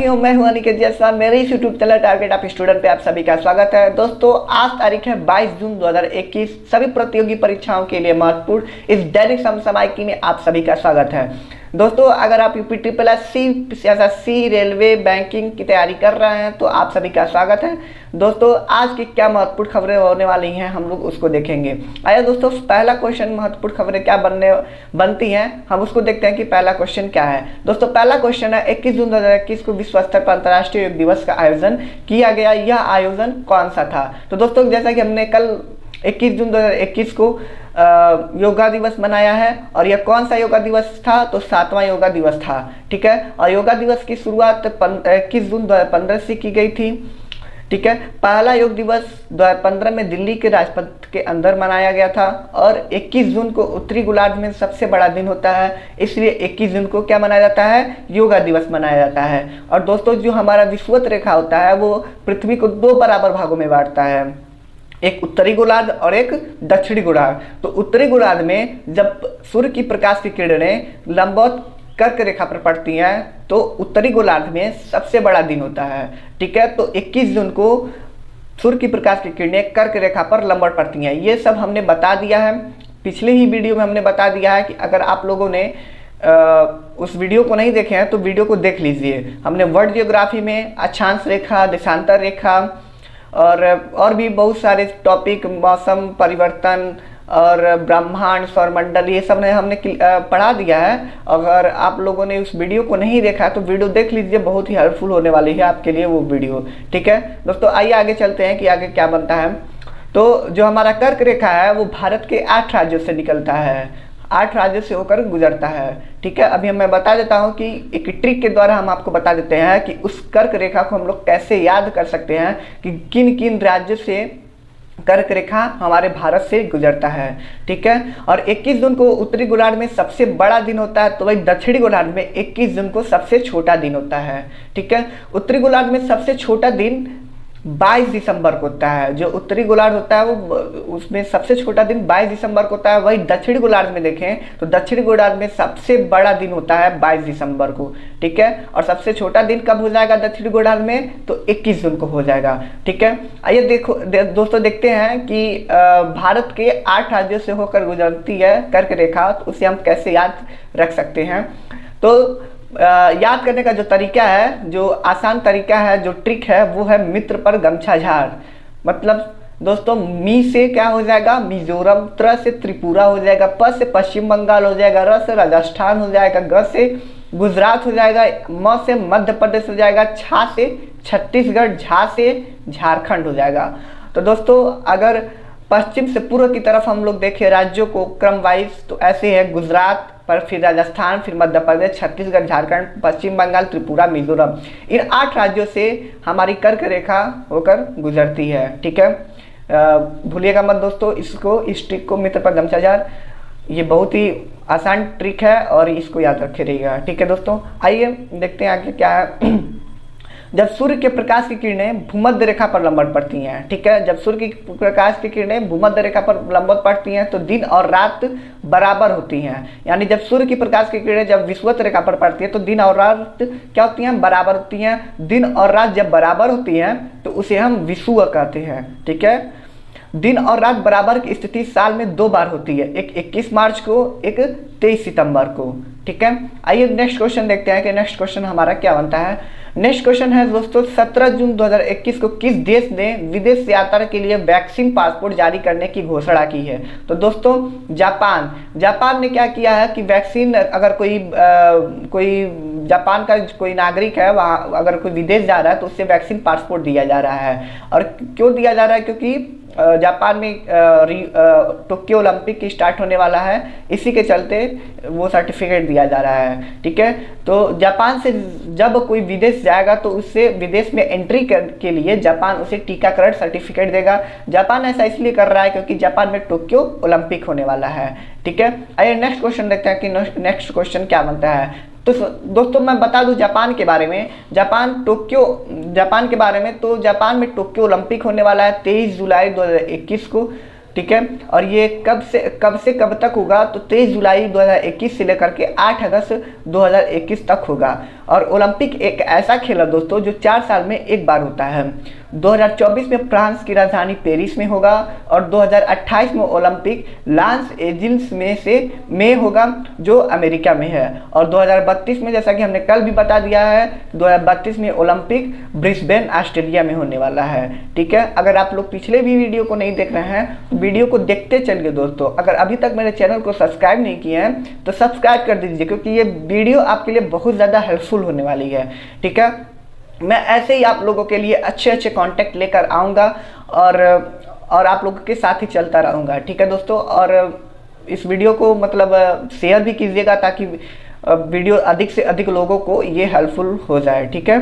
साथियों, मैं हूं अनिकेत जायसवाल। मेरे इस YouTube channel target of student पे आप सभी का स्वागत है। दोस्तों, आज तारीख है 22 जून 2021। सभी प्रतियोगी परीक्षाओं के लिए महत्वपूर्ण इस दैनिक समसामयिकी में आप सभी का स्वागत है। दोस्तों, अगर आप यूपी SSC रेलवे बैंकिंग की तैयारी कर रहे हैं तो आप सभी का स्वागत है। दोस्तों, आज की क्या महत्वपूर्ण खबरें होने वाली हैं हम लोग उसको देखेंगे। आइए दोस्तों, पहला क्वेश्चन महत्वपूर्ण खबरें क्या बनती हैं हम उसको देखते हैं कि पहला क्वेश्चन क्या है। दोस्तों, पहला क्वेश्चन है 21 जून 2021 को विश्व स्तर पर अंतर्राष्ट्रीय योग दिवस का आयोजन किया गया। यह आयोजन कौन सा था? तो दोस्तों, जैसा कि हमने कल 21 जून 2021 को योगा दिवस मनाया है और यह कौन सा योगा दिवस था? तो 7वां योगा दिवस था। ठीक है, और योगा दिवस की शुरुआत 21 जून 2015 से की गई थी। ठीक है, पहला योग दिवस 2015 में दिल्ली के राजपथ के अंदर मनाया गया था और 21 जून को उत्तरी गोलार्ध में सबसे बड़ा दिन होता है, इसलिए 21 जून को क्या मनाया जाता है? योगा दिवस मनाया जाता है। और दोस्तों, जो हमारा विषुवत रेखा होता है वो पृथ्वी को 2 बराबर भागों में बांटता है, एक उत्तरी गोलार्ध और एक दक्षिणी गोलार्ध। तो उत्तरी गोलार्ध में जब सूर्य की प्रकाश की किरणें लंबवत कर्क रेखा पर पड़ती हैं तो उत्तरी गोलार्ध में सबसे बड़ा दिन होता है। ठीक है, तो 21 जून को सूर्य की प्रकाश की किरणें कर्क रेखा पर लंबवत पड़ती हैं। ये सब हमने बता दिया है, पिछले ही वीडियो में हमने बता दिया है कि अगर आप लोगों ने उस वीडियो को नहीं देखे हैं तो वीडियो को देख लीजिए। हमने वर्ल्ड जियोग्राफी में अक्षांश रेखा, देशांतर रेखा और भी बहुत सारे टॉपिक, मौसम परिवर्तन और ब्रह्मांड, सौरमंडल, ये सब हमने पढ़ा दिया है। अगर आप लोगों ने उस वीडियो को नहीं देखा तो वीडियो देख लीजिए, बहुत ही हेल्पफुल होने वाली है आपके लिए वो वीडियो। ठीक है दोस्तों, आइए आगे चलते हैं कि आगे क्या बनता है। तो जो हमारा कर्क रेखा है वो भारत के 8 राज्यों से निकलता है, 8 राज्यों से होकर गुजरता है। ठीक है, अभी मैं बता देता हूं कि एक ट्रिक के द्वारा हम आपको बता देते हैं कि उस कर्क रेखा को हम लोग कैसे याद कर सकते हैं कि किन किन राज्यों से कर्क रेखा हमारे भारत से गुजरता है। ठीक है, और 21 जून को उत्तरी गोलार्ध में सबसे बड़ा दिन होता है, तो वही दक्षिणी गोलार्ध में 21 जून को सबसे छोटा दिन होता है। ठीक है, उत्तरी गोलार्ध में सबसे छोटा दिन 22 दिसंबर को होता है। जो उत्तरी गोलार्ध होता है वो उसमें सबसे छोटा दिन 22 दिसंबर को होता है। वही दक्षिणी गोलार्ध में देखें तो दक्षिणी गोलार्ध में सबसे बड़ा दिन होता है 22 दिसंबर को। ठीक है, और सबसे छोटा दिन कब हो जाएगा दक्षिणी गोलार्ध में? तो 21 जून को हो जाएगा। ठीक है, आइए दोस्तों देखते हैं कि भारत के 8 राज्यों से होकर गुजरती है कर्क रेखा, तो उसे हम कैसे याद रख सकते हैं। तो याद करने का जो तरीका है, जो आसान तरीका है, जो ट्रिक है वो है मित्र पर गमछा झाड़। मतलब दोस्तों, मी से क्या हो जाएगा? मिजोरम, त्र से त्रिपुरा हो जाएगा, प से पश्चिम बंगाल हो जाएगा, र से राजस्थान हो जाएगा, ग से गुजरात हो जाएगा, म से मध्य प्रदेश हो जाएगा, छा से छत्तीसगढ़, झा से झारखंड हो जाएगा। तो दोस्तों, अगर पश्चिम से पूर्व की तरफ हम लोग देखें राज्यों को क्रम वाइज तो ऐसे है गुजरात, पर फिर राजस्थान, फिर मध्य प्रदेश, छत्तीसगढ़, झारखंड, पश्चिम बंगाल, त्रिपुरा, मिजोरम। इन 8 राज्यों से हमारी कर्क रेखा होकर गुजरती है। ठीक है, भूलिएगा मत दोस्तों इस ट्रिक को, मित्र पर गमछा झाड़। ये बहुत ही आसान ट्रिक है और इसको याद रखे रहिएगा। ठीक है दोस्तों, आइए देखते हैं आगे क्या है। जब सूर्य के प्रकाश की किरणें भूमध्य रेखा पर लंबवत पड़ती हैं। ठीक है, जब सूर्य की प्रकाश की किरणें भूमध्य रेखा पर लंबवत पड़ती हैं तो दिन और रात बराबर होती हैं। यानी जब सूर्य की प्रकाश की किरणें जब विषुवत रेखा पर पड़ती है तो दिन और रात क्या होती हैं? बराबर होती हैं। दिन और रात जब बराबर होती हैं तो उसे हम विषुव कहते हैं। ठीक है, दिन और रात बराबर की स्थिति साल में 2 बार होती है, एक 21 मार्च को, एक 23 सितंबर को। ठीक है, आइए नेक्स्ट क्वेश्चन देखते हैं कि नेक्स्ट क्वेश्चन हमारा क्या बनता है। नेक्स्ट क्वेश्चन है दोस्तों, 17 जून 2021 को किस देश ने विदेश यात्रा के लिए वैक्सीन पासपोर्ट जारी करने की घोषणा की है? तो दोस्तों, जापान ने क्या किया है कि वैक्सीन, अगर कोई जापान का कोई नागरिक है वहाँ अगर कोई विदेश जा रहा है तो उससे वैक्सीन पासपोर्ट दिया जा रहा है। और क्यों दिया जा रहा है? क्योंकि जापान में टोक्यो ओलंपिक स्टार्ट होने वाला है, इसी के चलते वो सर्टिफिकेट दिया जा रहा है। ठीक है, तो जापान से जब कोई विदेश जाएगा तो उससे विदेश में एंट्री के लिए जापान उसे टीकाकरण सर्टिफिकेट देगा। जापान ऐसा इसलिए कर रहा है क्योंकि जापान में टोक्यो ओलंपिक होने वाला है। ठीक है, आइए नेक्स्ट क्वेश्चन देखते हैं कि नेक्स्ट क्वेश्चन क्या बनता है। तो दोस्तों, मैं बता दूं जापान के बारे में, जापान के बारे में, तो जापान में टोक्यो ओलंपिक होने वाला है 23 जुलाई 2021 को। ठीक है, और ये कब से कब तक होगा? तो 23 जुलाई 2021 से लेकर के 8 अगस्त 2021 तक होगा। और ओलंपिक एक ऐसा खेल है दोस्तों जो 4 साल में एक बार होता है। 2024 में फ्रांस की राजधानी पेरिस में होगा और 2028 में ओलंपिक लॉस एंजिल्स में होगा जो अमेरिका में है। और 2032 में, जैसा कि हमने कल भी बता दिया है, 2032 में ओलंपिक ब्रिस्बेन ऑस्ट्रेलिया में होने वाला है। ठीक है, अगर आप लोग पिछले भी वीडियो को नहीं देख रहे हैं तो वीडियो को देखते चलिए दोस्तों। अगर अभी तक मेरे चैनल को सब्सक्राइब नहीं किए हैं तो सब्सक्राइब कर दीजिए, क्योंकि ये वीडियो आपके लिए बहुत ज़्यादा हेल्पफुल होने वाली है। ठीक है, मैं ऐसे ही आप लोगों के लिए अच्छे अच्छे कॉन्टेक्ट लेकर आऊँगा और आप लोगों के साथ ही चलता रहूँगा। ठीक है दोस्तों, और इस वीडियो को मतलब शेयर भी कीजिएगा ताकि वीडियो अधिक से अधिक लोगों को ये हेल्पफुल हो जाए। ठीक है,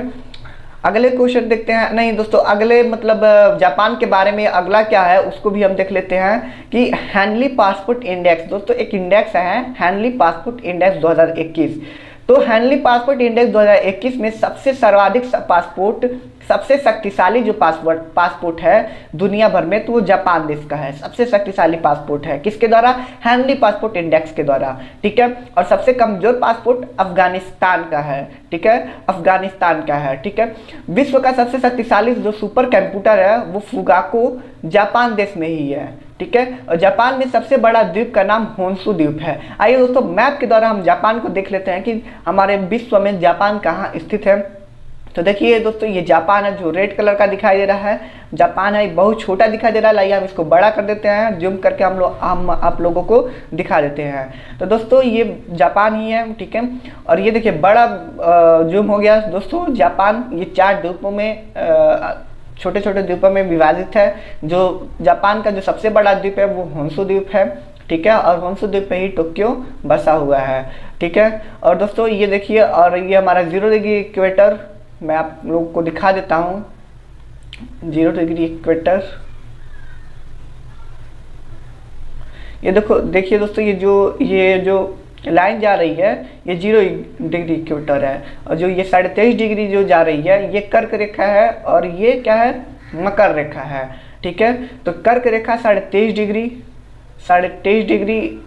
अगले क्वेश्चन देखते हैं। नहीं दोस्तों, अगले मतलब जापान के बारे में अगला क्या है उसको भी हम देख लेते हैं कि हैंडली पासपोर्ट इंडेक्स। दोस्तों एक इंडेक्स है हैंडली पासपोर्ट इंडेक्स 2021। तो हैंडली पासपोर्ट इंडेक्स 2021 में सबसे सर्वाधिक पासपोर्ट, सबसे शक्तिशाली जो पासपोर्ट है दुनिया भर में, तो वो जापान देश का है। सबसे शक्तिशाली पासपोर्ट है किसके द्वारा? हैंडली पासपोर्ट इंडेक्स के द्वारा। ठीक है, और सबसे कमजोर पासपोर्ट अफगानिस्तान का है। ठीक है, अफगानिस्तान का है। ठीक है, विश्व का सबसे शक्तिशाली जो सुपर कंप्यूटर है वो फुगाको जापान देश में ही है। ठीक है, और जापान में सबसे बड़ा द्वीप का नाम होन्शु द्वीप है। आइए दोस्तों मैप के द्वारा हम जापान को देख लेते हैं कि हमारे विश्व में जापान कहाँ स्थित है। तो देखिए दोस्तों, ये जापान है जो रेड कलर का दिखाई दे रहा है। जापान है, बहुत छोटा दिखाई दे रहा है। लाइए हम इसको बड़ा कर देते हैं, जूम करके हम आप लोगों को दिखा देते हैं। तो दोस्तों ये जापान ही है। ठीक है, और ये देखिए बड़ा जूम हो गया दोस्तों। जापान ये 4 द्वीपों में छोटे छोटे द्वीपों में विभाजित है। जो जापान का जो सबसे बड़ा द्वीप है वो होन्शु द्वीप है। ठीक है, और होन्शु द्वीप पे ही टोक्यो बसा हुआ है। ठीक है, और दोस्तों ये देखिए, और ये हमारा 0 डिग्री इक्वेटर मैं आप लोगों को दिखा देता हूँ। 0 डिग्री इक्वेटर, ये देखो, देखिए दोस्तों, ये जो लाइन जा रही है ये 0 डिग्री इक्वेटर है, और जो ये 23.5 डिग्री जो जा रही है ये कर्क रेखा है, और ये क्या है? मकर रेखा है। ठीक है, तो कर्क रेखा 23.5 डिग्री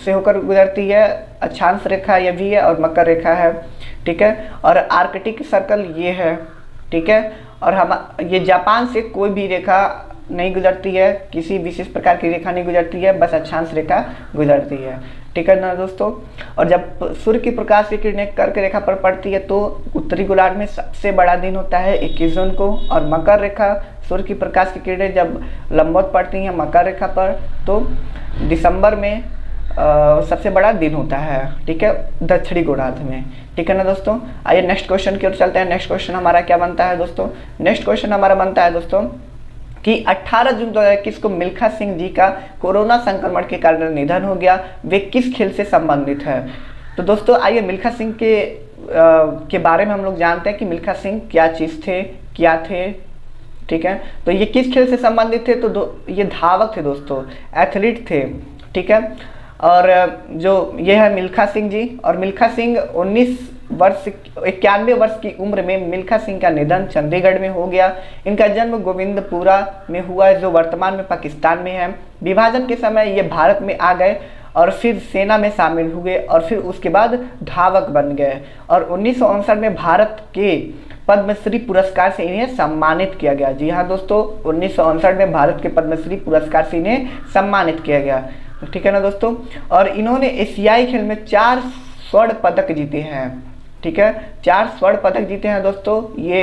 से होकर गुजरती है। अक्षांश रेखा ये भी है और मकर रेखा है। ठीक है, और आर्कटिक सर्कल ये है। ठीक है, और हम ये जापान से कोई भी रेखा नहीं गुजरती है, किसी विशेष प्रकार की रेखा नहीं गुजरती है, बस अक्षांश रेखा गुजरती है। ठीक है ना दोस्तों, और जब सूर्य की प्रकाश की किरणें कर्क रेखा पर पड़ती है तो उत्तरी गोलार्ध में सबसे बड़ा दिन होता है 21 जून को, और मकर रेखा, सूर्य की प्रकाश की किरणें जब लंबवत पड़ती हैं मकर रेखा पर तो दिसंबर में सबसे बड़ा दिन होता है। ठीक है, दक्षिणी गोलार्ध में। ठीक है ना दोस्तों, आइए नेक्स्ट क्वेश्चन की ओर चलते हैं। नेक्स्ट क्वेश्चन हमारा क्या बनता है दोस्तों? नेक्स्ट क्वेश्चन हमारा बनता है दोस्तों कि 18 जून 2021 को मिल्खा सिंह जी का कोरोना संक्रमण के कारण निधन हो गया। वे किस खेल से संबंधित है? तो दोस्तों आइए मिल्खा सिंह के बारे में हम लोग जानते हैं कि मिल्खा सिंह क्या चीज़ थे, क्या थे। ठीक है, तो ये किस खेल से संबंधित थे? तो ये धावक थे दोस्तों, एथलीट थे। ठीक है, और जो ये है मिल्खा सिंह जी, और मिल्खा सिंह 91 वर्ष की उम्र में मिल्खा सिंह का निधन चंडीगढ़ में हो गया। इनका जन्म गोविंदपुरा में हुआ है जो वर्तमान में पाकिस्तान में है। विभाजन के समय ये भारत में आ गए और फिर सेना में शामिल हुए और फिर उसके बाद धावक बन गए, और 1959 में भारत के पद्मश्री पुरस्कार से इन्हें सम्मानित किया गया। जी हाँ दोस्तों, 1959 में भारत के पद्मश्री पुरस्कार से इन्हें सम्मानित किया गया। ठीक है ना दोस्तों, और इन्होंने एशियाई खेल में 4 स्वर्ण पदक जीते हैं। ठीक है, 4 स्वर्ण पदक जीते हैं दोस्तों। ये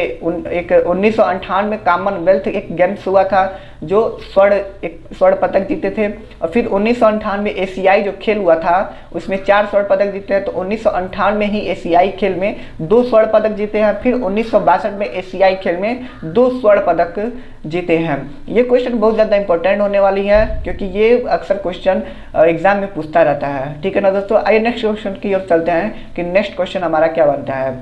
एक 1958 में कॉमनवेल्थ एक गेम्स हुआ था जो स्वर्ण पदक जीते थे, और फिर 1958 में एशियाई जो खेल हुआ था उसमें 4 स्वर्ण पदक जीते हैं। तो 1958 में ही एशियाई खेल में 2 स्वर्ण पदक जीते हैं, फिर 1962 में एशियाई खेल में 2 स्वर्ण पदक जीते हैं। ये क्वेश्चन बहुत ज़्यादा इंपॉर्टेंट होने वाली है क्योंकि ये अक्सर क्वेश्चन एग्जाम में पूछता रहता है। ठीक है ना दोस्तों, आइए नेक्स्ट क्वेश्चन की ओर चलते हैं कि नेक्स्ट क्वेश्चन हमारा क्या बनता है।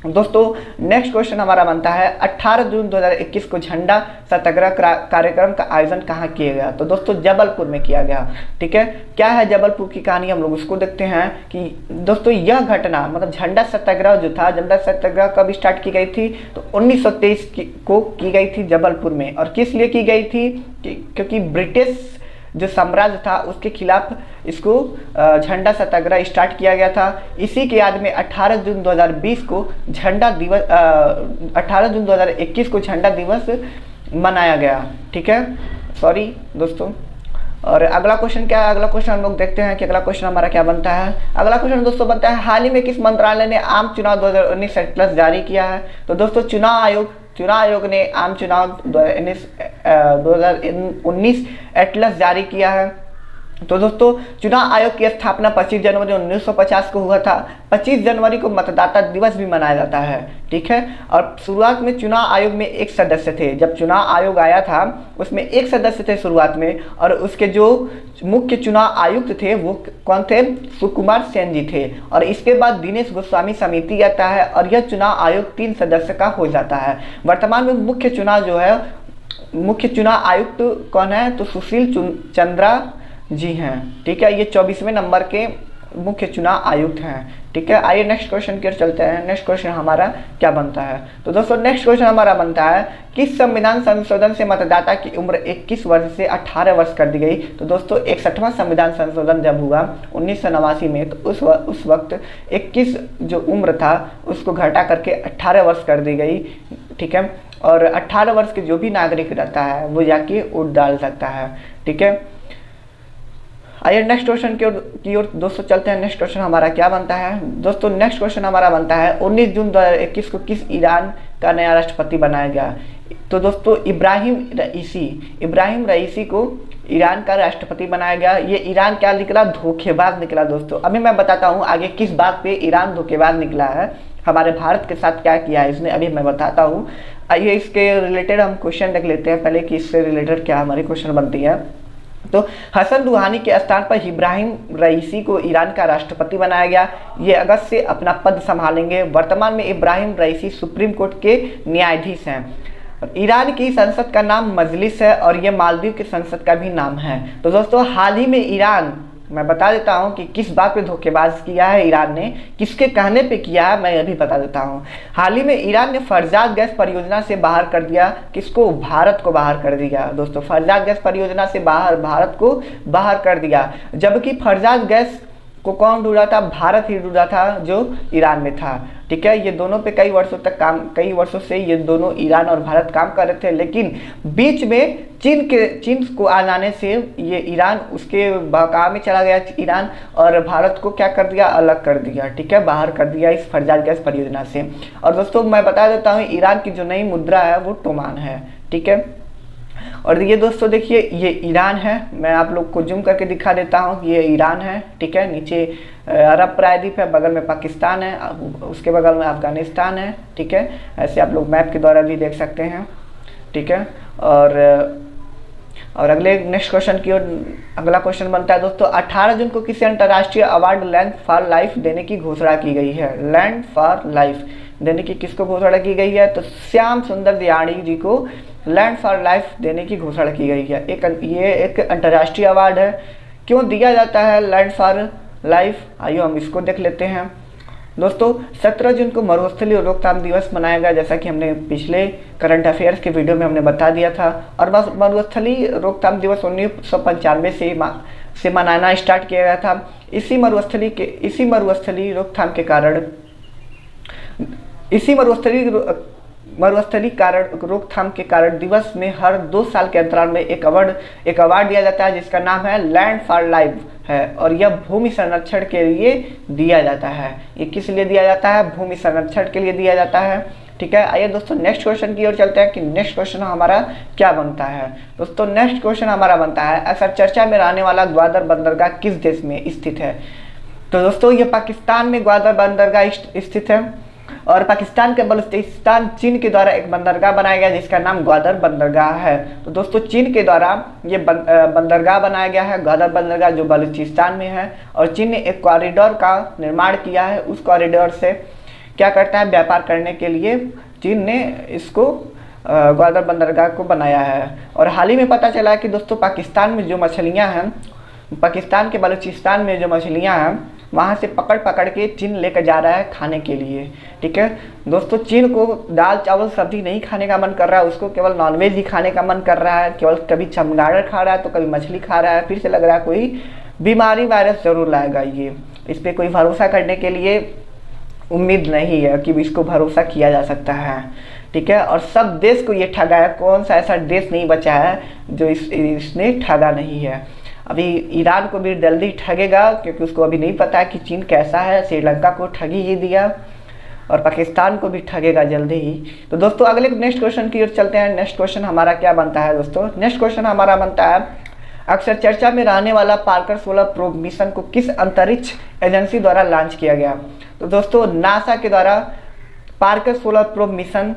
दोस्तों नेक्स्ट क्वेश्चन हमारा बनता है 18 जून 2021 को झंडा सत्याग्रह कार्यक्रम का आयोजन कहाँ किया गया? तो दोस्तों जबलपुर में किया गया। ठीक है, क्या है जबलपुर की कहानी हम लोग उसको देखते हैं कि दोस्तों यह घटना मतलब झंडा सत्याग्रह जो था, झंडा सत्याग्रह कब स्टार्ट की गई थी? तो 1923 को की गई थी जबलपुर में। और किस लिए की गई थी? क्योंकि ब्रिटिश जो साम्राज्य था उसके खिलाफ इसको झंडा सत्याग्रह स्टार्ट किया गया था। इसी के याद में 18 जून 2020 को झंडा दिवस 18 जून 2021 को झंडा दिवस मनाया गया। ठीक है, सॉरी दोस्तों। और अगला क्वेश्चन क्या है, अगला क्वेश्चन हम लोग देखते हैं कि अगला क्वेश्चन हमारा क्या बनता है। अगला क्वेश्चन दोस्तों बनता है, हाल ही में किस मंत्रालय ने आम चुनाव 2019 एटलस जारी किया है। तो दोस्तों चुनाव आयोग ने आम चुनाव 2019 एटलस जारी किया है। तो दोस्तों चुनाव आयोग की स्थापना 25 जनवरी 1950 को हुआ था। 25 जनवरी को मतदाता दिवस भी मनाया जाता है। ठीक है, और शुरुआत में चुनाव आयोग में एक सदस्य थे। जब चुनाव आयोग आया था उसमें एक सदस्य थे शुरुआत में, और उसके जो मुख्य चुनाव आयुक्त थे वो कौन थे, सुकुमार सेन जी थे। और इसके बाद दिनेश गोस्वामी समिति आता है और यह चुनाव आयोग 3 सदस्य का हो जाता है। वर्तमान में मुख्य चुनाव आयुक्त कौन है, तो सुशील चंद्रा जी हैं। ठीक है, ये 24वें नंबर के मुख्य चुनाव आयुक्त हैं। ठीक है, आइए नेक्स्ट क्वेश्चन की ओर चलते हैं। नेक्स्ट क्वेश्चन हमारा क्या बनता है। तो दोस्तों नेक्स्ट क्वेश्चन हमारा बनता है, किस संविधान संशोधन से मतदाता की उम्र 21 वर्ष से 18 वर्ष कर दी गई। तो दोस्तों 61वां संविधान संशोधन जब हुआ 1989 में, तो उस वक्त 21 जो उम्र था उसको घटा करके 18 वर्ष कर दी गई। ठीक है, और 18 वर्ष के जो भी नागरिक रहता है वो जाके वोट डाल सकता है। ठीक है, आइए नेक्स्ट क्वेश्चन की ओर दोस्तों चलते हैं। नेक्स्ट क्वेश्चन हमारा क्या बनता है। दोस्तों नेक्स्ट क्वेश्चन हमारा बनता है, 19 जून 2021 को किस ईरान का नया राष्ट्रपति बनाया गया। तो दोस्तों इब्राहिम रईसी को ईरान का राष्ट्रपति बनाया गया। ये ईरान क्या निकला, धोखेबाज निकला। दोस्तों अभी मैं बताता हूँ आगे किस बात पे ईरान धोखेबाज निकला है, हमारे भारत के साथ क्या किया है इसने, अभी मैं बताता हूँ। आइए इसके रिलेटेड हम क्वेश्चन देख लेते हैं पहले कि इससे रिलेटेड क्या हमारी क्वेश्चन बनती है। तो हसन रूहानी के स्थान पर इब्राहिम रईसी को ईरान का राष्ट्रपति बनाया गया। ये अगस्त से अपना पद संभालेंगे। वर्तमान में इब्राहिम रईसी सुप्रीम कोर्ट के न्यायाधीश हैं। ईरान की संसद का नाम मजलिस है और ये मालदीव की संसद का भी नाम है। तो दोस्तों हाल ही में ईरान, मैं बता देता हूं कि किस बात पे धोखेबाज किया है ईरान ने, किसके कहने पे किया है, मैं अभी बता देता हूं। हाल ही में ईरान ने फरजाद गैस परियोजना से बाहर कर दिया, किसको, भारत को बाहर कर दिया। दोस्तों फरजाद गैस परियोजना से भारत को बाहर कर दिया, जबकि फरजाद गैस को कौन ढूंढा था, भारत ही ढूंढा था जो ईरान में था। ठीक है, ये दोनों पे कई वर्षों से ये दोनों ईरान और भारत काम कर रहे थे, लेकिन बीच में चीन को आ जाने से ये ईरान उसके बहकाव में चला गया ईरान, और भारत को क्या कर दिया, अलग कर दिया। ठीक है, बाहर कर दिया इस फरजाद गैस परियोजना से। और दोस्तों मैं बता देता हूँ ईरान की जो नई मुद्रा है वो टोमान है। ठीक है, और ये दोस्तों देखिए ये ईरान है, मैं आप लोग को जूम करके दिखा देता हूँ कि ये ईरान है। ठीक है, नीचे अरब प्रायद्वीप है, बगल में पाकिस्तान है, उसके बगल में अफगानिस्तान है। ठीक है, ऐसे आप लोग मैप के द्वारा भी देख सकते हैं। ठीक है, और अगले नेक्स्ट क्वेश्चन की ओर अगला क्वेश्चन बनता है दोस्तों, 18 जून को किसी अंतर्राष्ट्रीय अवार्ड लैंड फॉर लाइफ देने की घोषणा की गई है। लैंड फॉर लाइफ देने की किसको घोषणा की गई है, तो श्याम सुंदर दयाणी जी को लैंड फॉर लाइफ देने की घोषणा की गई है। ये एक अंतर्राष्ट्रीय अवार्ड है। क्यों दिया जाता है लैंड फॉर लाइफ, आइए हम इसको देख लेते हैं। दोस्तों 17 जून को मरुस्थलीय रोकथाम दिवस मनाया गया, जैसा कि हमने पिछले करंट अफेयर्स के वीडियो में हमने बता दिया था। और मरुस्थलीय रोकथाम दिवस 1995 से मनाना स्टार्ट किया गया था। इसी मरुस्थलीय रोकथाम के कारण रोकथाम के कारण दिवस में हर 2 साल के अंतराल में एक अवार्ड दिया जाता है, जिसका नाम है लैंड फॉर लाइफ है। और यह भूमि संरक्षण के लिए दिया जाता है। ये किस लिए दिया जाता है, भूमि संरक्षण के लिए दिया जाता है। ठीक है, आइए दोस्तों नेक्स्ट क्वेश्चन की ओर चलते हैं कि नेक्स्ट क्वेश्चन हमारा क्या बनता है। दोस्तों नेक्स्ट क्वेश्चन हमारा बनता है, अक्सर चर्चा में रहने वाला ग्वादर बंदरगाह किस देश में स्थित है। तो दोस्तों ये पाकिस्तान में ग्वादर बंदरगाह स्थित है, और पाकिस्तान के बलूचिस्तान चीन के द्वारा एक बंदरगाह बनाया गया जिसका नाम ग्वादर बंदरगाह है। तो दोस्तों चीन के द्वारा ये बंदरगाह बनाया गया है, ग्वादर बंदरगाह, जो बलूचिस्तान में है। और चीन ने एक कॉरिडोर का निर्माण किया है। उस कॉरिडोर से क्या करता है, व्यापार करने के लिए चीन ने इसको ग्वादर बंदरगाह को बनाया है। और हाल ही में पता चला है कि दोस्तों पाकिस्तान में जो मछलियाँ हैं, पाकिस्तान के बलूचिस्तान में जो मछलियाँ हैं वहाँ से पकड़ के चीन लेकर जा रहा है खाने के लिए। ठीक है दोस्तों, चीन को दाल चावल सब्जी नहीं खाने का मन कर रहा है, उसको केवल नॉनवेज ही खाने का मन कर रहा है। केवल कभी चमगादड़ खा रहा है तो कभी मछली खा रहा है, फिर से लग रहा है कोई बीमारी वायरस ज़रूर लाएगा ये, इस पर कोई भरोसा करने के लिए उम्मीद नहीं है कि इसको भरोसा किया जा सकता है, ठीक है। और सब देश को ये ठगा है, कौन सा ऐसा देश नहीं बचा है जो इसने ठगा नहीं है। अभी ईरान को भी जल्दी ठगेगा, क्योंकि उसको अभी नहीं पता है कि चीन कैसा है। श्रीलंका को ठगी ही दिया और पाकिस्तान को भी ठगेगा जल्दी ही। तो दोस्तों अगले नेक्स्ट क्वेश्चन की ओर चलते हैं। नेक्स्ट क्वेश्चन हमारा क्या बनता है दोस्तों? नेक्स्ट क्वेश्चन हमारा बनता है, अक्सर चर्चा में रहने वाला पार्कर 16 प्रोब मिशन को किस अंतरिक्ष एजेंसी द्वारा लॉन्च किया गया? तो दोस्तों नासा के द्वारा पार्कर 16 प्रोब मिशन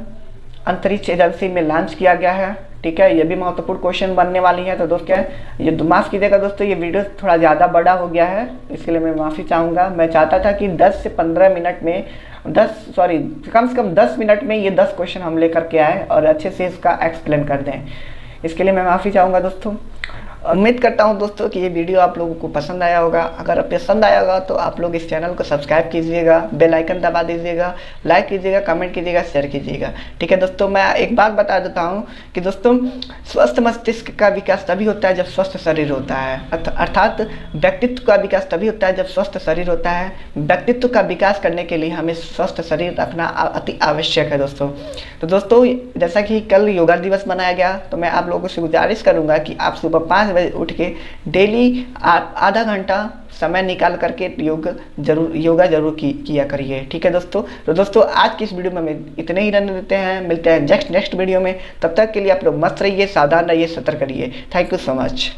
अंतरिक्ष एजेंसी में लॉन्च किया गया है, ठीक है। ये भी महत्वपूर्ण क्वेश्चन बनने वाली है। तो दोस्तों ये माफ़ कीजिएगा दोस्तों, ये वीडियो थोड़ा ज़्यादा बड़ा हो गया है, इसके लिए मैं माफ़ी चाहूँगा। मैं चाहता था कि 10 से 15 मिनट में कम से कम 10 मिनट में ये 10 क्वेश्चन हम लेकर के आए और अच्छे से इसका एक्सप्लेन कर दें। इसके लिए मैं माफ़ी चाहूँगा दोस्तों। उम्मीद करता हूँ दोस्तों कि ये वीडियो आप लोगों को पसंद आया होगा। अगर पसंद आया होगा तो आप लोग इस चैनल को सब्सक्राइब कीजिएगा, बेल आइकन दबा दीजिएगा, लाइक कीजिएगा, कमेंट कीजिएगा, शेयर कीजिएगा, ठीक है दोस्तों। मैं एक बात बता देता हूँ कि दोस्तों स्वस्थ मस्तिष्क का विकास तभी होता है जब स्वस्थ शरीर होता है, अर्थात व्यक्तित्व का विकास तभी होता है जब स्वस्थ शरीर होता है। व्यक्तित्व का विकास करने के लिए हमें स्वस्थ शरीर रखना अति आवश्यक है दोस्तों। तो दोस्तों जैसा कि कल योगा दिवस मनाया गया, तो मैं आप लोगों से गुजारिश करूँगा कि आप सुबह 5 बजे उठ के डेली आधा घंटा समय निकाल करके योगा जरूर किया करिए, ठीक है दोस्तों। तो दोस्तों आज की इस वीडियो में इतने ही रहने देते हैं, मिलते हैं नेक्स्ट वीडियो में। तब तक के लिए आप लोग मस्त रहिए, सावधान रहिए, सतर्क रहिए। Thank you so much.